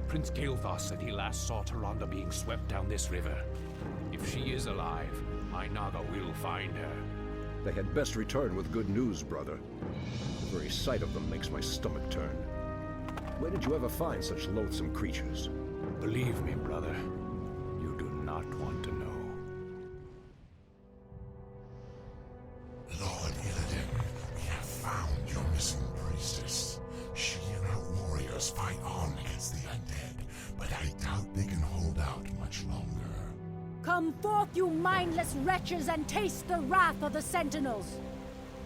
Prince Gilthas said he last saw Tyrande being swept down this river. If she is alive, my Naga will find her. They had best return with good news, brother. The very sight of them makes my stomach turn. Where did you ever find such loathsome creatures? Believe me, brother, you do not want to know. Lord Illidan, we have found your missing priestess. She and her warriors fight on against the undead, but I doubt they can hold out much longer. Come forth, you mindless wretches, and taste the wrath of the Sentinels.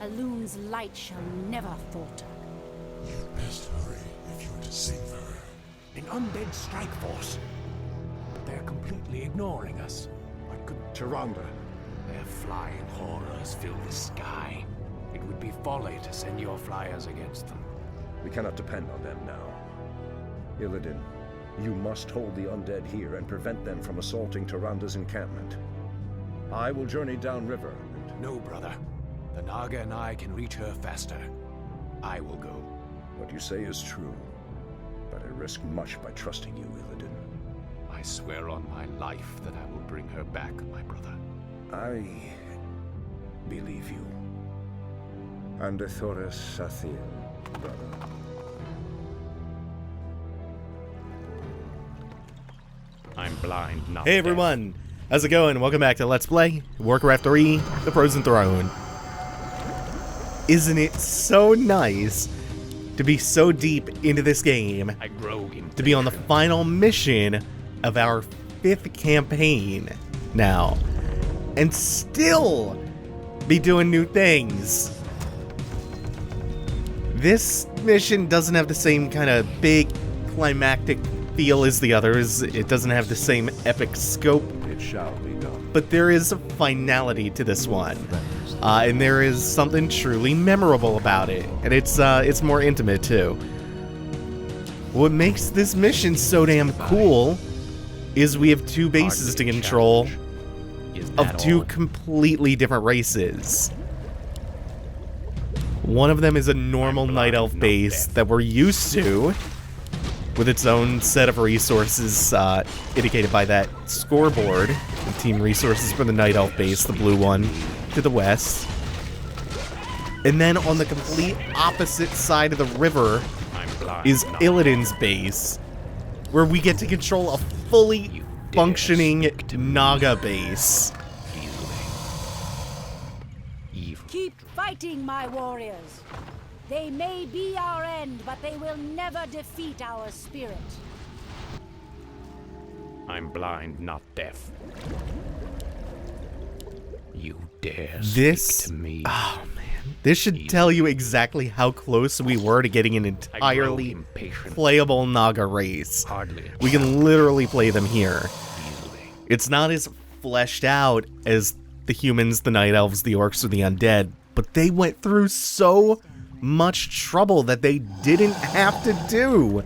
Elun's light shall never falter. You'd best hurry if you're to save her. An undead strike force. But they're completely ignoring us. What could Tyrande? Their flying horrors fill the sky. It would be folly to send your flyers against them. We cannot depend on them now. Illidan, you must hold the undead here and prevent them from assaulting Tyrande's encampment. I will journey downriver and... No, brother. The Naga and I can reach her faster. I will go. What you say is true, but I risk much by trusting you, Illidan. I swear on my life that I will bring her back, my brother. I believe you. Andethores Sathir, brother. I'm blind, not Hey everyone, how's it going? Welcome back to Let's Play Warcraft 3, The Frozen Throne. Isn't it so nice to be so deep into this game, I grow impatient. to be on the final mission of our 5th campaign now, and still be doing new things. This mission doesn't have the same kind of big climactic feel as the others. It doesn't have the same epic scope. It shall be done. But there is a finality to this one, and there is something truly memorable about it, and it's more intimate too. What makes this mission so damn cool is we have 2 bases to control of 2 completely different races. One of them is a normal Night Elf base that we're used to, with its own set of resources indicated by that scoreboard. The team resources for the Night Elf base, the blue one, to the west. And then on the complete opposite side of the river is Illidan's base, where we get to control a fully functioning Naga base. Keep fighting, my warriors. They may be our end, but they will never defeat our spirit. I'm blind, not deaf. You dare This, speak to me? oh man, this should tell you exactly how close we were to getting an entirely playable Naga race. Hardly. We can literally play them here. It's not as fleshed out as the humans, the Night Elves, the Orcs, or the Undead, but they went through so much trouble that they didn't have to do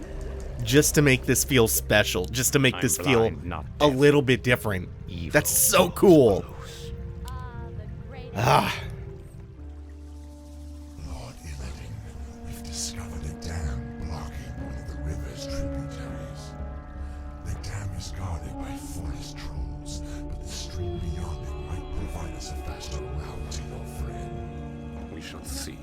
just to make this feel special, just to make this feel a little bit different. That's so cool. Ah. Lord Illidan, we've discovered a dam blocking one of the river's tributaries. The dam is guarded by forest trolls, but the stream beyond it might provide us a faster route to your friend. We shall see.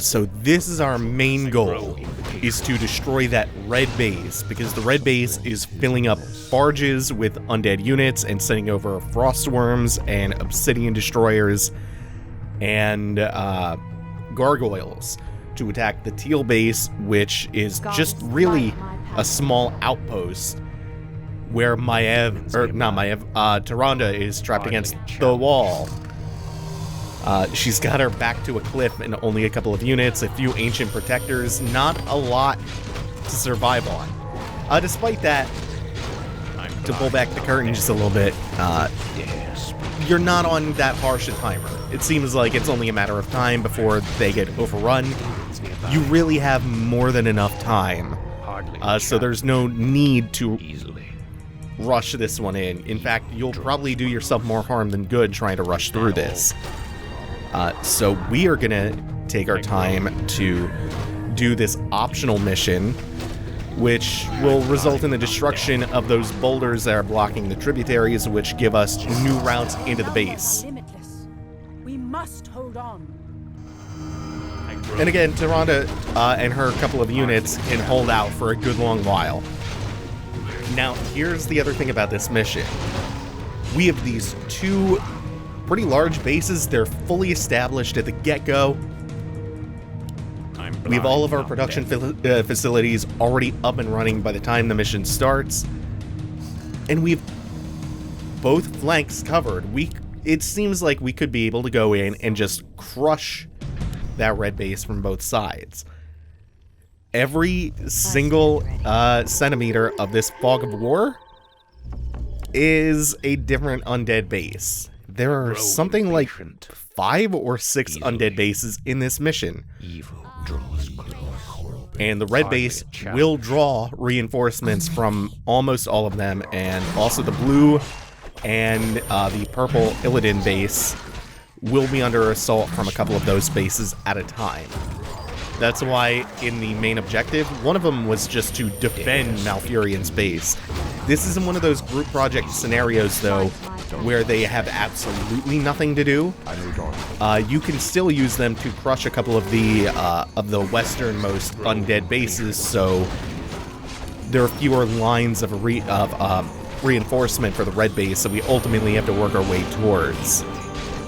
So this is our main goal, is to destroy that red base, because the red base is filling up barges with undead units and sending over frost worms and obsidian destroyers and gargoyles to attack the teal base, which is just really a small outpost where Tyrande is trapped against the wall. She's got her back to a cliff and only a couple of units, a few ancient protectors, not a lot to survive on. Despite that, to pull back the curtain just a little bit, you're not on that harsh a timer. It seems like it's only a matter of time before they get overrun. You really have more than enough time, so there's no need to rush this one in. In fact, you'll probably do yourself more harm than good trying to rush through this. So we are gonna take our time to do this optional mission, which will result in the destruction of those boulders that are blocking the tributaries, which give us new routes into the base. Limitless. We must hold on. And again, Tyrande and her couple of units can hold out for a good long while. Now, here's the other thing about this mission. We have these two pretty large bases. They're fully established at the get-go. We have all of our production facilities already up and running by the time the mission starts. And we've both flanks covered. It seems like we could be able to go in and just crush that red base from both sides. Every single centimeter of this fog of war is a different undead base. There are something like 5 or 6 undead bases in this mission. And the red base will draw reinforcements from almost all of them, and also the blue and the purple Illidan base will be under assault from a couple of those bases at a time. That's why in the main objective, one of them was just to defend Malfurion's base. This isn't one of those group project scenarios, though, where they have absolutely nothing to do. You can still use them to crush a couple of the westernmost undead bases, so there are fewer lines of reinforcement for the red base that we ultimately have to work our way towards.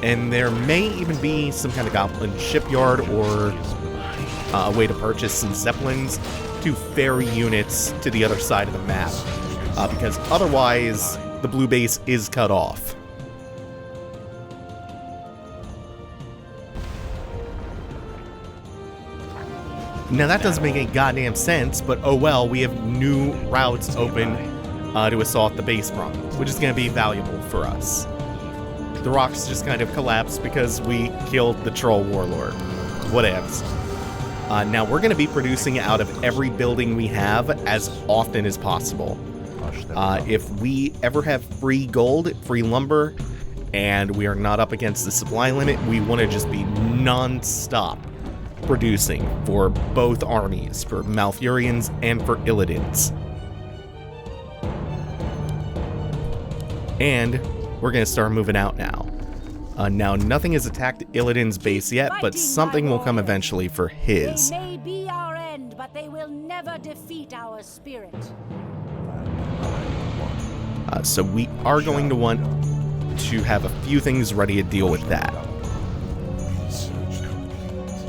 And there may even be some kind of goblin shipyard or a way to purchase some zeppelins to ferry units to the other side of the map, because otherwise the blue base is cut off. Now that doesn't make any goddamn sense, but oh well, we have new routes open to assault the base from, which is going to be valuable for us. The rocks just kind of collapsed because we killed the troll warlord. Whatevs. Now we're going to be producing out of every building we have as often as possible. If we ever have free gold, free lumber, and we are not up against the supply limit, we want to just be non-stop producing for both armies, for Malfurions and for Illidan's. And we're going to start moving out now. Now, nothing has attacked Illidan's base yet, but something will come eventually for his. They may be our end, but they will never defeat our spirit. So we are going to want to have a few things ready to deal with that.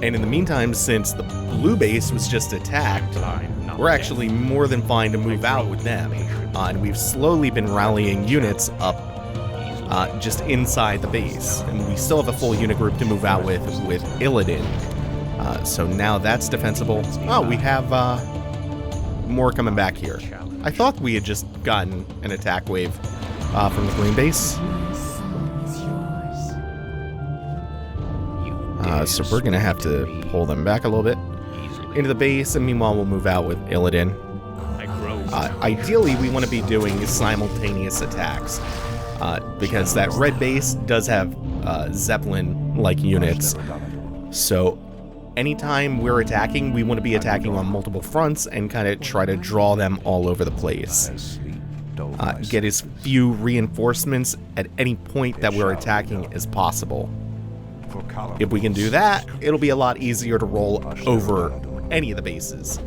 And in the meantime, since the blue base was just attacked, we're actually more than fine to move out with them. And we've slowly been rallying units up just inside the base. And we still have a full unit group to move out with Illidan. So now that's defensible. Oh, we have more coming back here. I thought we had just gotten an attack wave from the green base. So we're going to have to pull them back a little bit into the base, and meanwhile we'll move out with Illidan. Ideally, we want to be doing simultaneous attacks, because that red base does have Zeppelin-like units. So anytime we're attacking, we want to be attacking on multiple fronts and kind of try to draw them all over the place. Get as few reinforcements at any point that we're attacking as possible. If we can do that, it'll be a lot easier to roll over any of the bases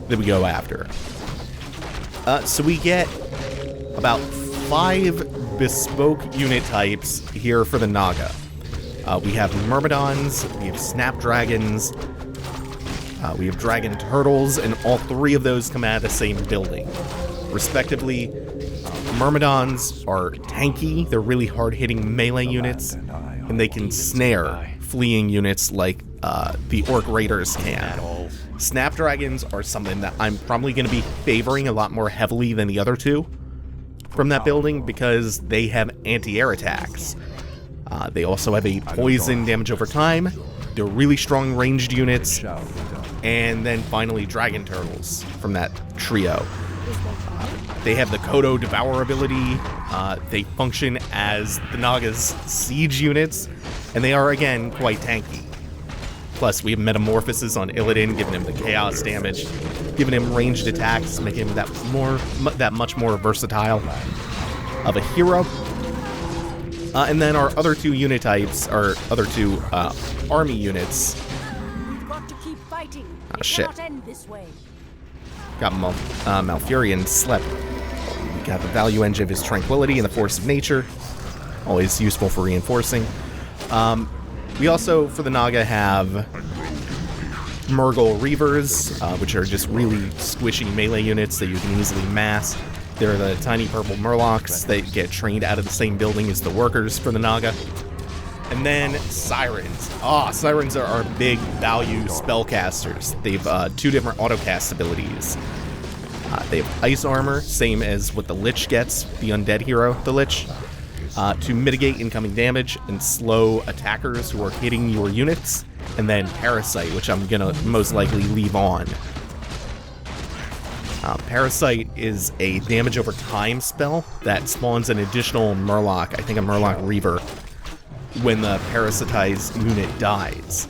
that we go after. So we get about 5 bespoke unit types here for the Naga. We have Myrmidons, we have Snapdragons, we have Dragon Turtles, and all 3 of those come out of the same building. Respectively, Myrmidons are tanky, they're really hard-hitting melee units, and they can snare fleeing units like the Orc Raiders can. Snapdragons are something that I'm probably going to be favoring a lot more heavily than the other 2 from that building because they have anti-air attacks. They also have a poison damage over time. They're really strong ranged units. And then finally Dragon Turtles from that trio. They have the Kodo Devour ability. They function as the Naga's siege units, and they are again quite tanky. Plus, we have metamorphosis on Illidan, giving him the chaos damage, giving him ranged attacks, making him that much more versatile of a hero. And then our other two unit types, our other two army units. We've got to keep fighting. Oh shit! It cannot end this way. Got Malfurion slept. We got the value engine of his tranquility and the force of nature, always useful for reinforcing. We also, for the Naga, have Murgle Reavers, which are just really squishy melee units that you can easily mass. They're the tiny purple Murlocs that get trained out of the same building as the workers for the Naga. And then Sirens. Sirens are our big value spellcasters. They've 2 different autocast abilities. They have Ice Armor, same as what the Lich gets, the undead hero, the Lich, to mitigate incoming damage and slow attackers who are hitting your units. And then Parasite, which I'm gonna most likely leave on. Parasite is a damage over time spell that spawns an additional Murloc, I think a Murloc Reaver, when the parasitized unit dies.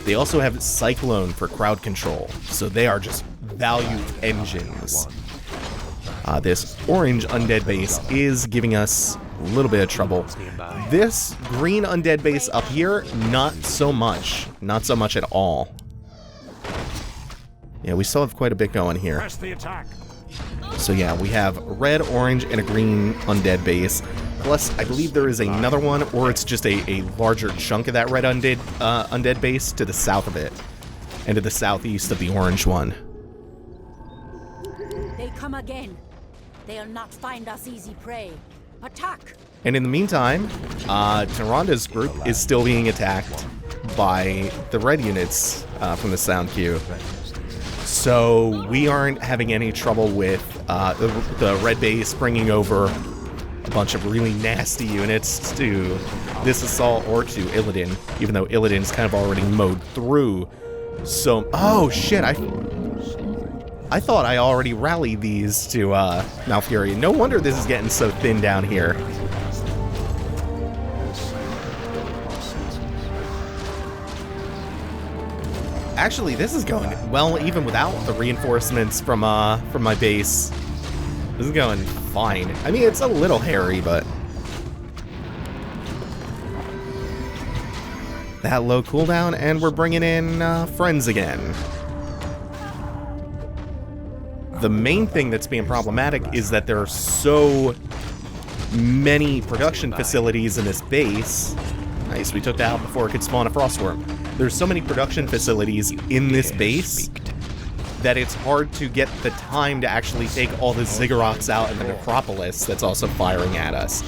They also have Cyclone for crowd control, so they are just value engines. This orange undead base is giving us a little bit of trouble. This green undead base up here, not so much. Not so much at all. Yeah, we still have quite a bit going here. So yeah, we have a red, orange, and a green undead base. Plus, I believe there is another one, or it's just a larger chunk of that red undead base to the south of it, and to the southeast of the orange one. They come again. They'll not find us easy prey. Attack! And in the meantime, Tyranda's group is still being attacked by the red units from the sound queue. So we aren't having any trouble with the red base bringing over a bunch of really nasty units to this assault or to Illidan, even though Illidan's kind of already mowed through. So, oh shit, I thought I already rallied these to Malfurion. No wonder this is getting so thin down here. Actually, this is going well, even without the reinforcements from my base. This is going fine. I mean, it's a little hairy, but that low cooldown, and we're bringing in friends again. The main thing that's being problematic is that there are so many production facilities in this base. Nice, we took that out before it could spawn a Frostworm. There's so many production facilities in this base that it's hard to get the time to actually take all the Ziggurats out in the Necropolis that's also firing at us.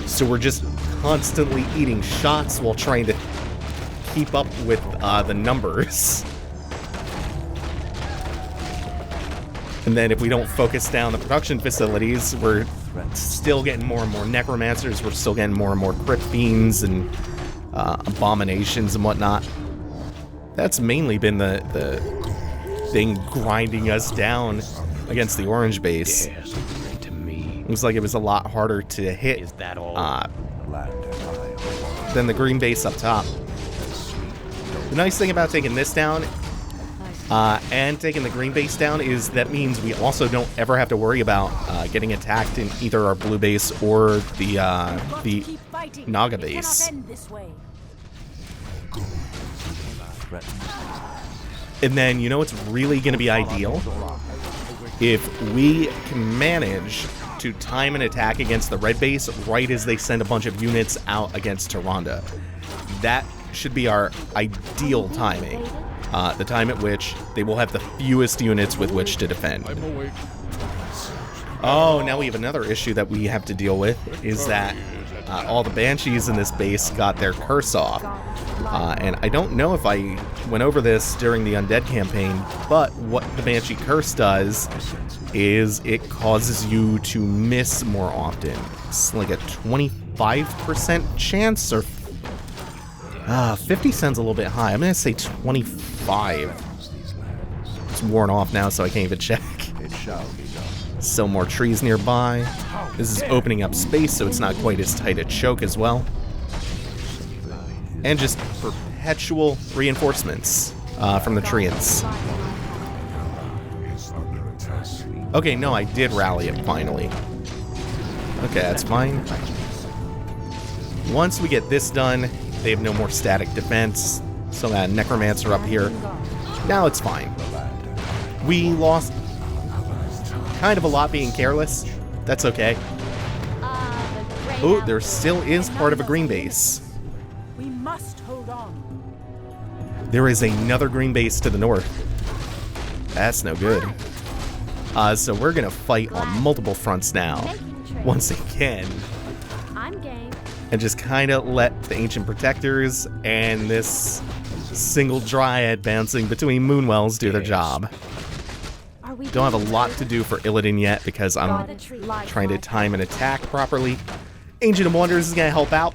So we're just constantly eating shots while trying to keep up with the numbers. And then if we don't focus down the production facilities, we're still getting more and more Necromancers, we're still getting more and more Crypt Fiends and Abominations and whatnot. That's mainly been the thing grinding us down against the orange base. Looks like it was a lot harder to hit than the green base up top. The nice thing about taking this down and taking the green base down is that means we also don't ever have to worry about getting attacked in either our blue base or the Naga base. And then, you know what's really going to be ideal? If we can manage to time an attack against the red base right as they send a bunch of units out against Tyrande. That should be our ideal timing. The time at which they will have the fewest units with which to defend. Oh, now we have another issue that we have to deal with, is that all the Banshees in this base got their curse off. And I don't know if I went over this during the Undead campaign, but what the Banshee curse does is it causes you to miss more often. It's like a 25% chance, or 50 sounds a little bit high. I'm gonna say 25. It's worn off now, so I can't even check. Still more trees nearby. This is opening up space, so it's not quite as tight a choke as well. And just perpetual reinforcements from the Treants. Is under attack. Okay, no, I did rally it finally. Okay, that's fine. Once we get this done, they have no more static defense. So that Necromancer up here. Now it's fine. We lost kind of a lot being careless. That's okay. Oh, there still is part of a green base. We must hold on. There is another green base to the north. That's no good. So we're gonna fight on multiple fronts now, once again, I'm game. and just kind of let the Ancient Protectors and this single Dryad bouncing between Moonwells do their job. Are we Don't have a lot to do for Illidan yet because I'm trying to time an attack properly. Ancient of Wonders is gonna help out,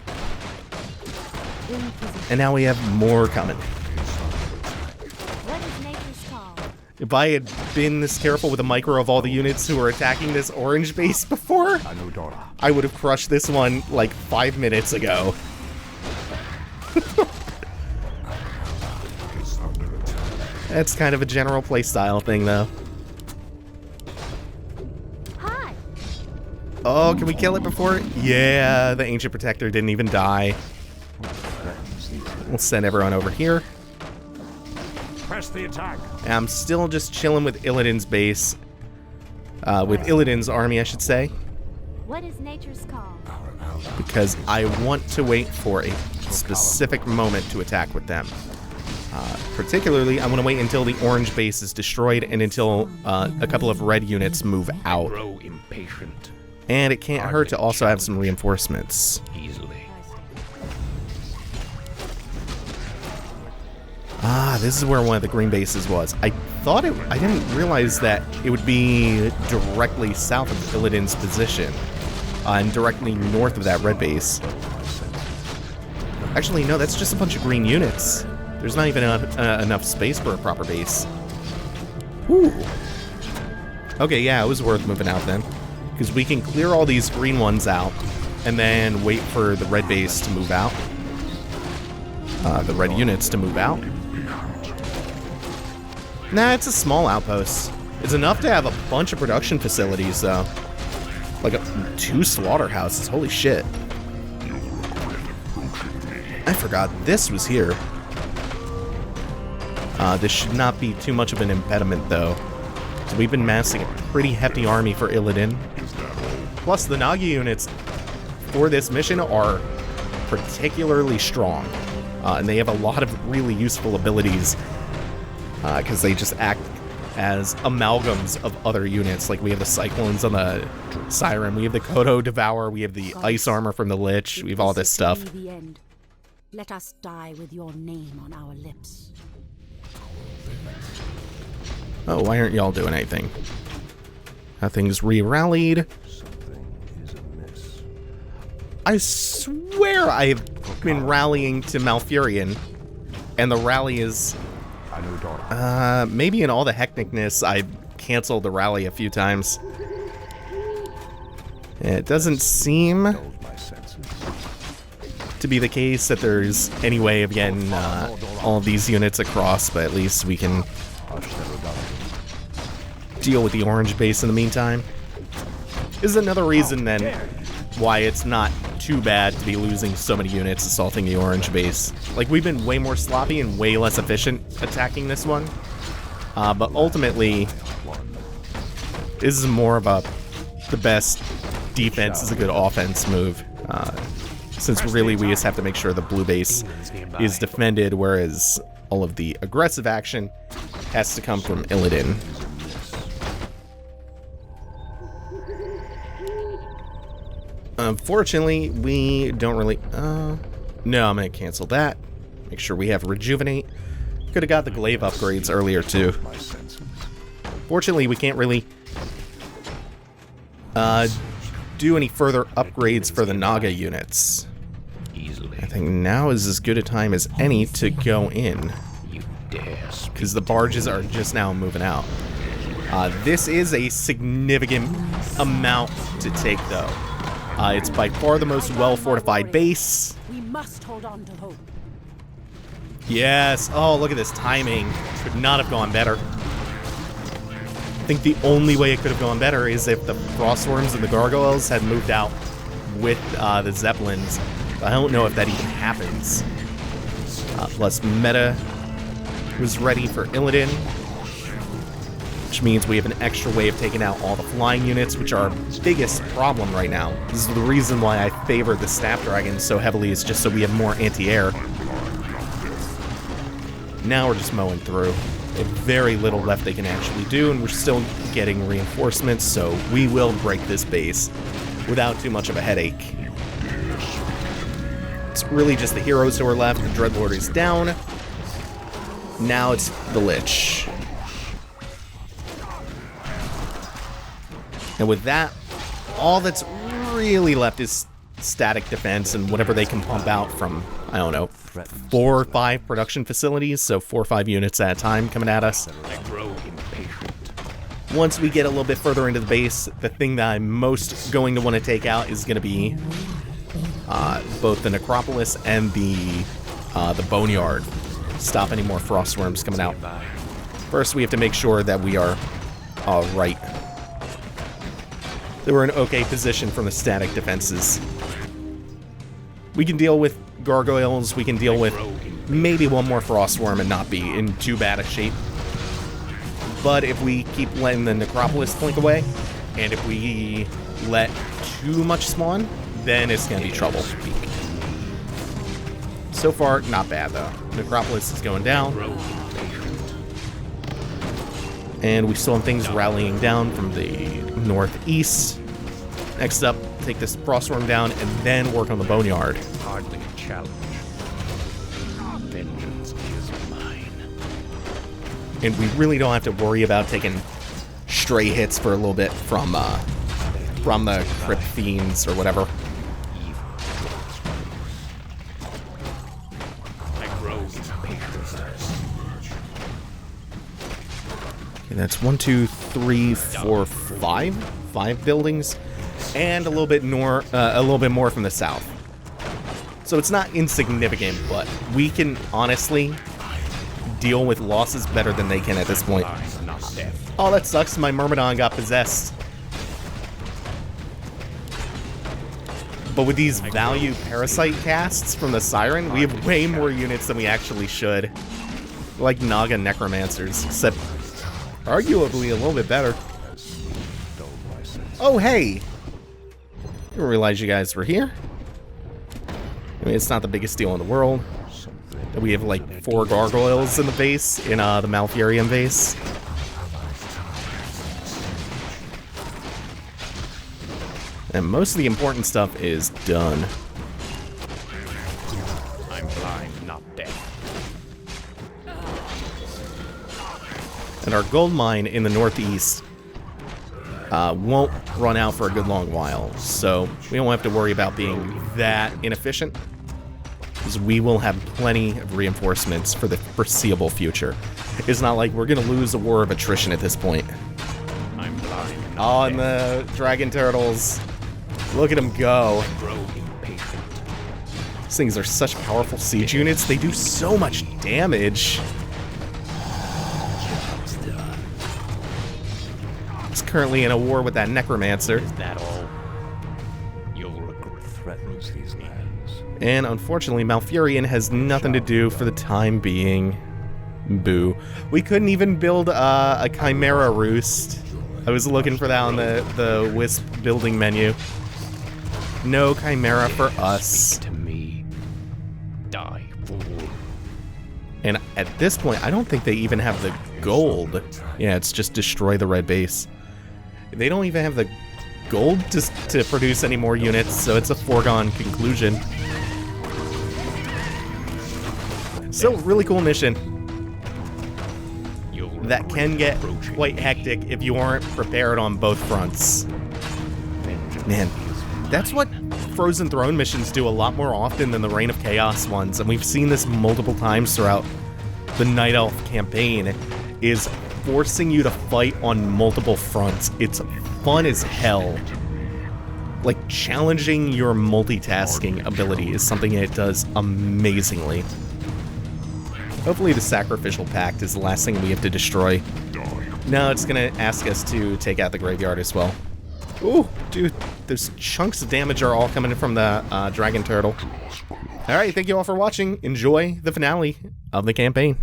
and now we have more coming. What is nature's call? If I had been this careful with the micro of all the units who were attacking this orange base before, I would have crushed this one like 5 minutes ago. That's kind of a general playstyle thing, though. Hi. Oh, can we kill it before? Yeah, the Ancient Protector didn't even die. We'll send everyone over here. Press the attack. And I'm still just chilling with Illidan's base. With Illidan's army, I should say. What is nature's call? Because I want to wait for a specific moment to attack with them. Particularly, I want to wait until the orange base is destroyed and until a couple of red units move out. Grow impatient. And it can't hurt to also have some reinforcements. Easily. This is where one of the green bases was. I didn't realize that it would be directly south of Illidan's position. And directly north of that red base. Actually, no, that's just a bunch of green units. There's not even enough space for a proper base. Whew. Okay, yeah, it was worth moving out then. Because we can clear all these green ones out, and then wait for the red base to move out. The red units to move out. Nah, it's a small outpost. It's enough to have a bunch of production facilities, though. Like 2 slaughterhouses, holy shit. I forgot this was here. This should not be too much of an impediment, though. So we've been massing a pretty hefty army for Illidan. Plus, the Naga units for this mission are particularly strong. And they have a lot of really useful abilities. Because they just act as amalgams of other units. Like, we have the Cyclones on the Siren, we have the Kodo Devour, we have the Ice Armor from the Lich, we have all this stuff. The end. Let us die with your name on our lips. Oh, why aren't y'all doing anything? Nothing's re-rallied. I swear I've been rallying to Malfurion, and the rally is... maybe in all the hecticness, I've canceled the rally a few times. It doesn't seem to be the case that there's any way of getting all of these units across, but at least we can deal with the orange base in the meantime. This is another reason then why it's not too bad to be losing so many units assaulting the orange base. Like, we've been way more sloppy and way less efficient attacking this one. But ultimately, this is more of the best defense is a good offense move. Since really we just have to make sure the blue base is defended, whereas all of the aggressive action has to come from Illidan. Unfortunately, we don't really... no, I'm going to cancel that. Make sure we have Rejuvenate. Could have got the Glaive upgrades earlier, too. Fortunately, we can't really do any further upgrades for the Naga units. I think now is as good a time as any to go in. Because the barges are just now moving out. This is a significant amount to take, though. It's by far the most well-fortified base. We must hold on to hope. Yes. Oh, look at this timing. Could not have gone better. I think the only way it could have gone better is if the Frostworms and the Gargoyles had moved out with the Zeppelins. I don't know if that even happens. Plus, Meta was ready for Illidan, which means we have an extra way of taking out all the flying units, which are our biggest problem right now. This is the reason why I favor the Snapdragon so heavily, is just so we have more anti-air. Now we're just mowing through. They have very little left they can actually do, and we're still getting reinforcements, so we will break this base without too much of a headache. It's really just the heroes who are left. The Dreadlord is down. Now it's the Lich. And with that, all that's really left is static defense and whatever they can pump out from, I don't know, 4 or 5 production facilities, so 4 or 5 units at a time coming at us. Once we get a little bit further into the base, the thing that I'm most going to want to take out is going to be both the Necropolis and the Boneyard. Stop any more Frostworms coming out. First, we have to make sure that we are all right. That we're in okay position from the static defenses. We can deal with Gargoyles, we can deal with maybe one more Frostworm and not be in too bad a shape. But if we keep letting the Necropolis blink away, and if we let too much spawn, then it's going to be trouble. So far, not bad though. Necropolis is going down. And we still have things rallying down from the northeast. Next up, take this Frostworm down and then work on the Boneyard. Hardly a challenge. Vengeance is mine. And we really don't have to worry about taking stray hits for a little bit from the Crypt Fiends or whatever. Okay, that's 1, 2, 3, 4, 5 buildings, and a little bit more from the south. So it's not insignificant, but we can honestly deal with losses better than they can at this point. Oh, that sucks. My Myrmidon got possessed. But with these value parasite casts from the Siren, we have way more units than we actually should. Like Naga Necromancers, except arguably a little bit better. Oh, hey! I didn't realize you guys were here. I mean, it's not the biggest deal in the world. We have like 4 gargoyles in the base, in the Malfurion base. And most of the important stuff is done. I'm blind, not deaf. And our gold mine in the northeast won't run out for a good long while, so we don't have to worry about being that inefficient, because we will have plenty of reinforcements for the foreseeable future. It's not like we're going to lose a war of attrition at this point. I'm blind, Oh, and the dragon turtles. Look at them go. These things are such powerful siege units. They do so much damage. He's currently in a war with that necromancer. Is that all? You'll regret threatens these lands. And unfortunately, Malfurion has nothing to do for the time being. Boo. We couldn't even build a Chimera Roost. I was looking for that on the Wisp building menu. No Chimera for us. To me, die, fool. And at this point, I don't think they even have the gold. Yeah, it's just destroy the red base. They don't even have the gold to produce any more units, so it's a foregone conclusion. Still, really cool mission. That can get quite hectic if you aren't prepared on both fronts. Man, that's what Frozen Throne missions do a lot more often than the Reign of Chaos ones, and we've seen this multiple times throughout the Night Elf campaign, is forcing you to fight on multiple fronts. It's fun as hell. Like, challenging your multitasking ability is something it does amazingly. Hopefully the sacrificial pact is the last thing we have to destroy. No, it's gonna ask us to take out the graveyard as well. Ooh, dude, those chunks of damage are all coming from the dragon turtle. Alright, thank you all for watching. Enjoy the finale of the campaign.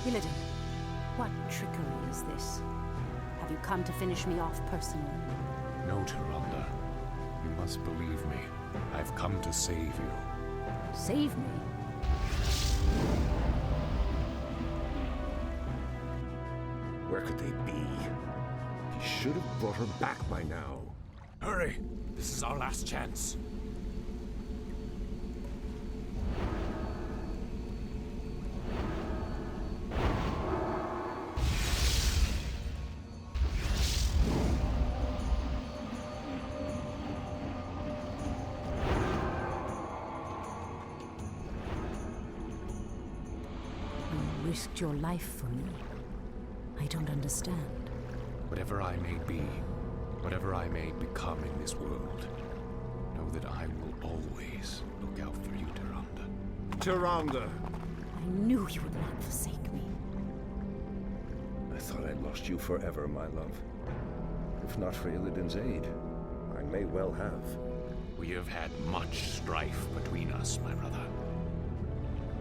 Illidan, what trickery is this? Have you come to finish me off personally? No, Tyrande. You must believe me. I've come to save you. Save me? Where could they be? He should have brought her back by now. Hurry! This is our last chance. You risked your life for me. I don't understand. Whatever I may be, whatever I may become in this world, know that I will always look out for you, Tyrande. Tyrande! I knew you would not forsake me. I thought I'd lost you forever, my love. If not for Illidan's aid, I may well have. We have had much strife between us, my brother.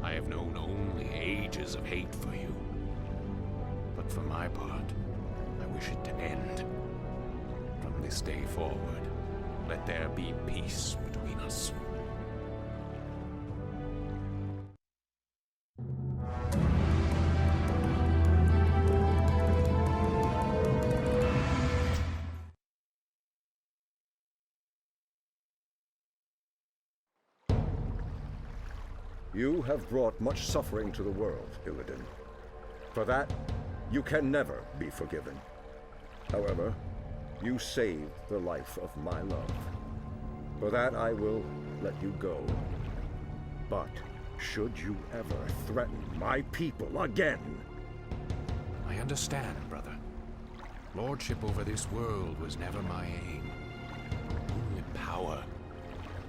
I have known only ages of hate for you. But for my part, I wish it to end. From this day forward, let there be peace between us. You have brought much suffering to the world, Illidan. For that, you can never be forgiven. However, you saved the life of my love. For that, I will let you go. But should you ever threaten my people again... I understand, brother. Lordship over this world was never my aim. Only power.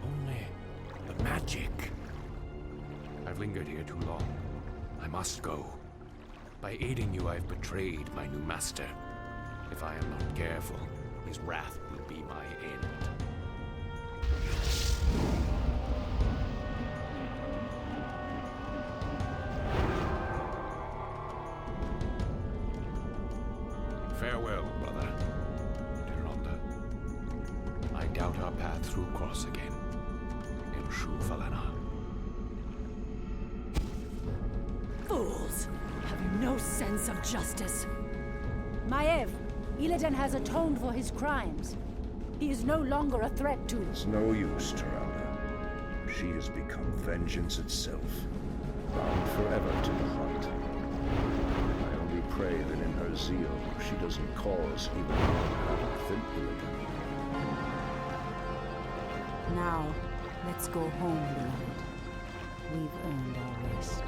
Only the magic. I've lingered here too long. I must go. By aiding you, I've betrayed my new master. If I am not careful, his wrath will be my end. Farewell, brother. Tyrande. I doubt our paths will cross again. In Falana. Fools! Have you no sense of justice? Maiev, Illidan has atoned for his crimes. He is no longer a threat to... It's no use, Tyrande. She has become vengeance itself, bound forever to the hunt. I only pray that in her zeal, she doesn't cause even more havoc than Illidan. Now, let's go home, beloved. We've earned our rest.